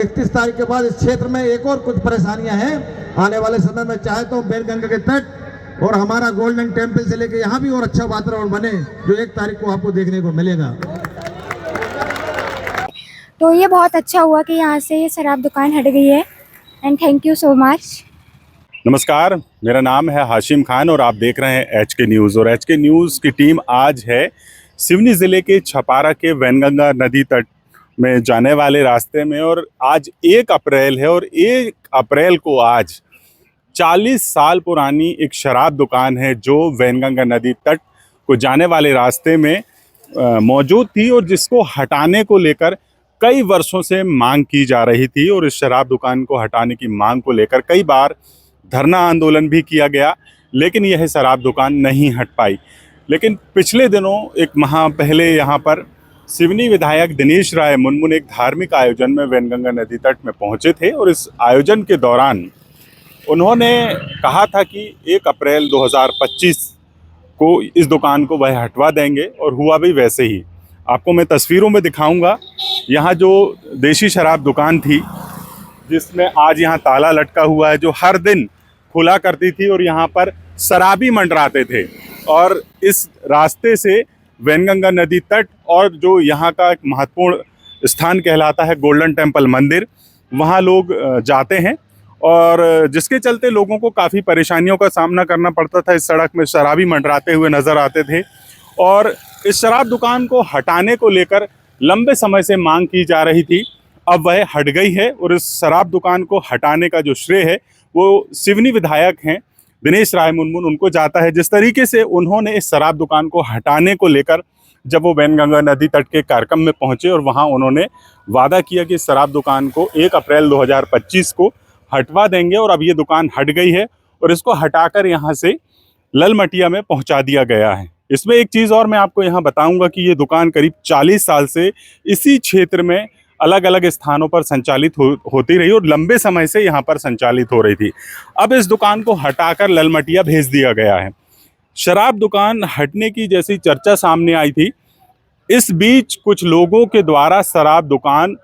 31 तारीख के बाद इस क्षेत्र में एक और कुछ परेशानियां हैं। आने वाले समय में चाहे तो बेलगंगा के तट और हमारा गोल्डन टेम्पल से लेके यहाँ भी और अच्छा वातावरण बने, जो 1 तारीख को आपको देखने को मिलेगा। तो ये बहुत अच्छा हुआ कि यहाँ से ये शराब दुकान हट गई है, and thank you so much. नमस्कार, मेरा नाम है हाशिम खान और आप देख रहे हैं HK न्यूज़। और HK न्यूज़ की टीम आज है सिवनी ज़िले के छपारा के वैनगंगा नदी तट में जाने वाले रास्ते में। और आज 1 अप्रैल है और 1 अप्रैल को आज 40 साल पुरानी एक शराब दुकान है जो वैनगंगा नदी तट को जाने वाले रास्ते में मौजूद थी और जिसको हटाने को लेकर कई वर्षों से मांग की जा रही थी। और इस शराब दुकान को हटाने की मांग को लेकर कई बार धरना आंदोलन भी किया गया, लेकिन यह शराब दुकान नहीं हट पाई। लेकिन पिछले दिनों एक माह पहले यहाँ पर सिवनी विधायक दिनेश राय मुनमुन एक धार्मिक आयोजन में वैनगंगा नदी तट में पहुँचे थे और इस आयोजन के दौरान उन्होंने कहा था कि 1 अप्रैल 2025 को इस दुकान को वह हटवा देंगे और हुआ भी वैसे ही। आपको मैं तस्वीरों में दिखाऊंगा। यहाँ जो देशी शराब दुकान थी जिसमें आज यहाँ ताला लटका हुआ है, जो हर दिन खुला करती थी और यहाँ पर शराबी मंडराते थे। और इस रास्ते से वैनगंगा नदी तट और जो यहाँ का एक महत्वपूर्ण स्थान कहलाता है गोल्डन टेम्पल मंदिर, वहाँ लोग जाते हैं और जिसके चलते लोगों को काफ़ी परेशानियों का सामना करना पड़ता था। इस सड़क में शराबी मंडराते हुए नज़र आते थे और इस शराब दुकान को हटाने को लेकर लंबे समय से मांग की जा रही थी। अब वह हट गई है और इस शराब दुकान को हटाने का जो श्रेय है वो सिवनी विधायक हैं दिनेश राय मुनमुन, उनको जाता है। जिस तरीके से उन्होंने इस शराब दुकान को हटाने को लेकर जब वो वैनगंगा नदी तट के कार्यक्रम में पहुंचे और वहां उन्होंने वादा किया कि इस शराब दुकान को 1 अप्रैल 2025 को हटवा देंगे, और अब ये दुकान हट गई है और इसको हटाकर यहाँ से ललमटिया में पहुँचा दिया गया है। इसमें एक चीज़ और मैं आपको यहाँ बताऊँगा कि ये दुकान करीब 40 साल से इसी क्षेत्र में अलग अलग स्थानों पर संचालित होती रही और लंबे समय से यहाँ पर संचालित हो रही थी। अब इस दुकान को हटाकर ललमटिया भेज दिया गया है। शराब दुकान हटने की जैसी चर्चा सामने आई थी, इस बीच कुछ लोगों के द्वारा शराब दुकान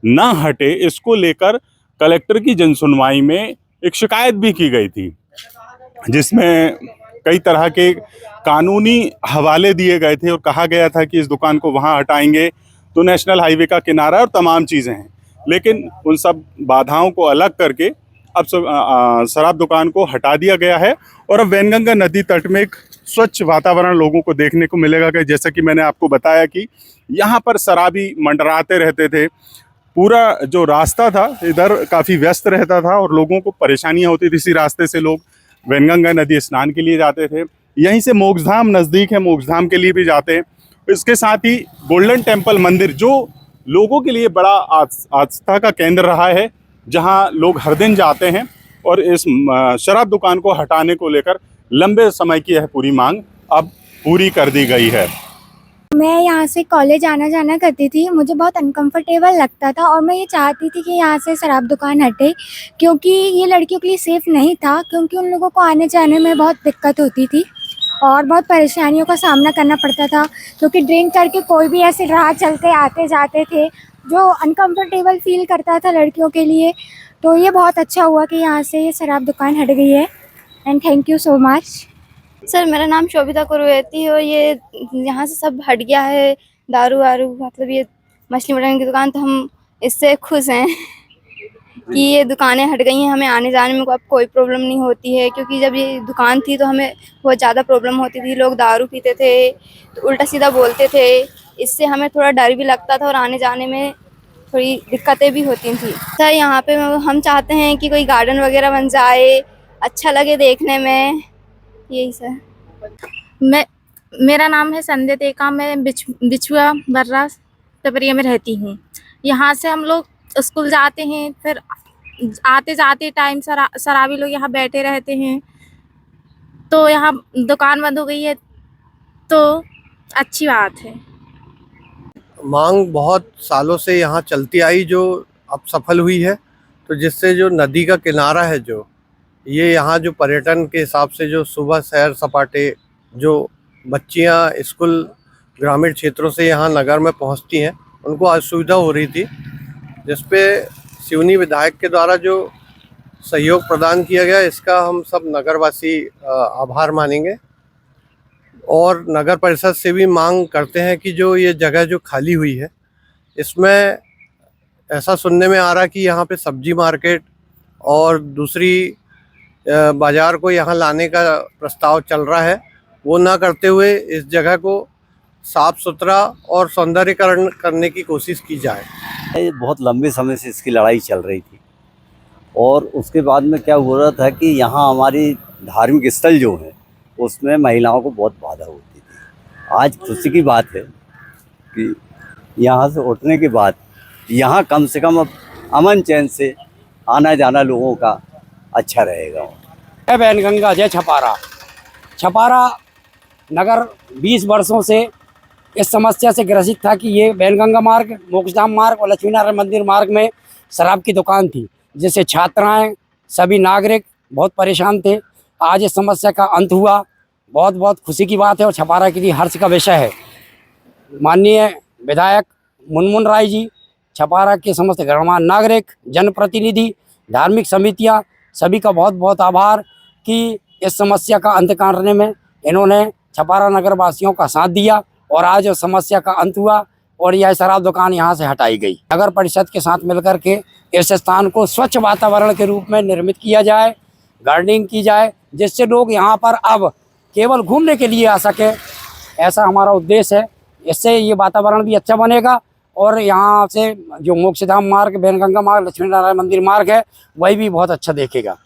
ना हटे इसको लेकर कलेक्टर की जनसुनवाई में एक शिकायत भी की गई थी, जिसमें कई तरह के कानूनी हवाले दिए गए थे और कहा गया था कि इस दुकान को वहाँ हटाएंगे तो नेशनल हाईवे का किनारा और तमाम चीज़ें हैं। लेकिन उन सब बाधाओं को अलग करके अब शराब दुकान को हटा दिया गया है और अब वैनगंगा नदी तट में एक स्वच्छ वातावरण लोगों को देखने को मिलेगा। कि जैसा कि मैंने आपको बताया कि यहाँ पर शराबी मंडराते रहते थे, पूरा जो रास्ता था इधर काफ़ी व्यस्त रहता था और लोगों को परेशानियाँ होती थी। इसी रास्ते से लोग वैनगंगा नदी स्नान के लिए जाते थे। यहीं से मोक्षधाम नज़दीक है, मोक्षधाम के लिए भी जाते हैं। इसके साथ ही गोल्डन टेम्पल मंदिर जो लोगों के लिए बड़ा आस्था का केंद्र रहा है, जहां लोग हर दिन जाते हैं। और इस शराब दुकान को हटाने को लेकर लंबे समय की यह पूरी मांग अब पूरी कर दी गई है। मैं यहाँ से कॉलेज आना जाना करती थी, मुझे बहुत अनकंफर्टेबल लगता था और मैं ये चाहती थी कि यहाँ से शराब दुकान हटे, क्योंकि ये लड़कियों के लिए सेफ़ नहीं था, क्योंकि उन लोगों को आने जाने में बहुत दिक्कत होती थी और बहुत परेशानियों का सामना करना पड़ता था, क्योंकि ड्रिंक करके कोई भी ऐसे राह चलते आते जाते थे जो अनकंफर्टेबल फील करता था लड़कियों के लिए। तो ये बहुत अच्छा हुआ कि यहाँ से ये शराब दुकान हट गई है, and thank you so much. Sir, मेरा नाम शोभिता कुरवेती है और ये यहाँ से सब हट गया है, दारू वारू, मतलब ये मछली मटन की दुकान, तो हम इससे खुश हैं कि ये दुकानें हट गई हैं। हमें आने जाने में अब कोई प्रॉब्लम नहीं होती है, क्योंकि जब ये दुकान थी तो हमें बहुत ज़्यादा प्रॉब्लम होती थी। लोग दारू पीते थे तो उल्टा सीधा बोलते थे, इससे हमें थोड़ा डर भी लगता था और आने जाने में थोड़ी दिक्कतें भी होती थी। सर, यहाँ पे हम चाहते हैं कि कोई गार्डन वगैरह बन जाए, अच्छा लगे देखने में, यही सर। मेरा नाम है संध्या टेका, मैं बिछुआ बर्रा टपरिया में रहती हूँ। यहाँ से हम लोग स्कूल जाते हैं, फिर आते जाते टाइम शराबी लोग यहाँ बैठे रहते हैं, तो यहाँ दुकान बंद हो गई है, तो अच्छी बात है। मांग बहुत सालों से यहाँ चलती आई, जो अब सफल हुई है। तो जिससे जो नदी का किनारा है, जो ये यहाँ जो पर्यटन के हिसाब से जो सुबह सैर सपाटे, जो बच्चियाँ स्कूल ग्रामीण क्षेत्रों से यहाँ नगर में पहुँचती हैं, उनको असुविधा हो रही थी, जिस पे सिवनी विधायक के द्वारा जो सहयोग प्रदान किया गया, इसका हम सब नगरवासी आभार मानेंगे और नगर परिषद से भी मांग करते हैं कि जो ये जगह जो खाली हुई है, इसमें ऐसा सुनने में आ रहा कि यहाँ पे सब्जी मार्केट और दूसरी बाज़ार को यहाँ लाने का प्रस्ताव चल रहा है, वो ना करते हुए इस जगह को साफ़ सुथरा और सौंदर्यीकरण करने की कोशिश की जाए। ये बहुत लंबे समय से इसकी लड़ाई चल रही थी और उसके बाद में क्या हो रहा था कि यहाँ हमारी धार्मिक स्थल जो है उसमें महिलाओं को बहुत बाधा होती थी। आज खुशी की बात है कि यहाँ से उठने के बाद यहाँ कम से कम अब अमन चैन से आना जाना लोगों का अच्छा रहेगा। वैनगंगा जय छपारा नगर 20 वर्षों से इस समस्या से ग्रसित था कि ये वैनगंगा मार्ग, मोक्षधाम मार्ग और लक्ष्मीनारायण मंदिर मार्ग में शराब की दुकान थी, जिससे छात्राएं, सभी नागरिक बहुत परेशान थे। आज इस समस्या का अंत हुआ, बहुत बहुत खुशी की बात है और छपारा के लिए हर्ष का विषय है। माननीय विधायक मुनमुन राय जी, छपारा के समस्त गणमान्य नागरिक, जनप्रतिनिधि, धार्मिक समितियां, सभी का बहुत बहुत आभार कि इस समस्या का अंत करने में इन्होंने छपारा नगर वासियों का साथ दिया और आज उस समस्या का अंत हुआ और यह शराब दुकान यहाँ से हटाई गई। नगर परिषद के साथ मिलकर के इस स्थान को स्वच्छ वातावरण के रूप में निर्मित किया जाए, गार्डनिंग की जाए, जिससे लोग यहाँ पर अब केवल घूमने के लिए आ सकें, ऐसा हमारा उद्देश्य है। इससे ये वातावरण भी अच्छा बनेगा और यहाँ से जो मोक्षधाम मार्ग, वैनगंगा मार्ग, लक्ष्मीनारायण मंदिर मार्ग है, वही भी बहुत अच्छा देखेगा।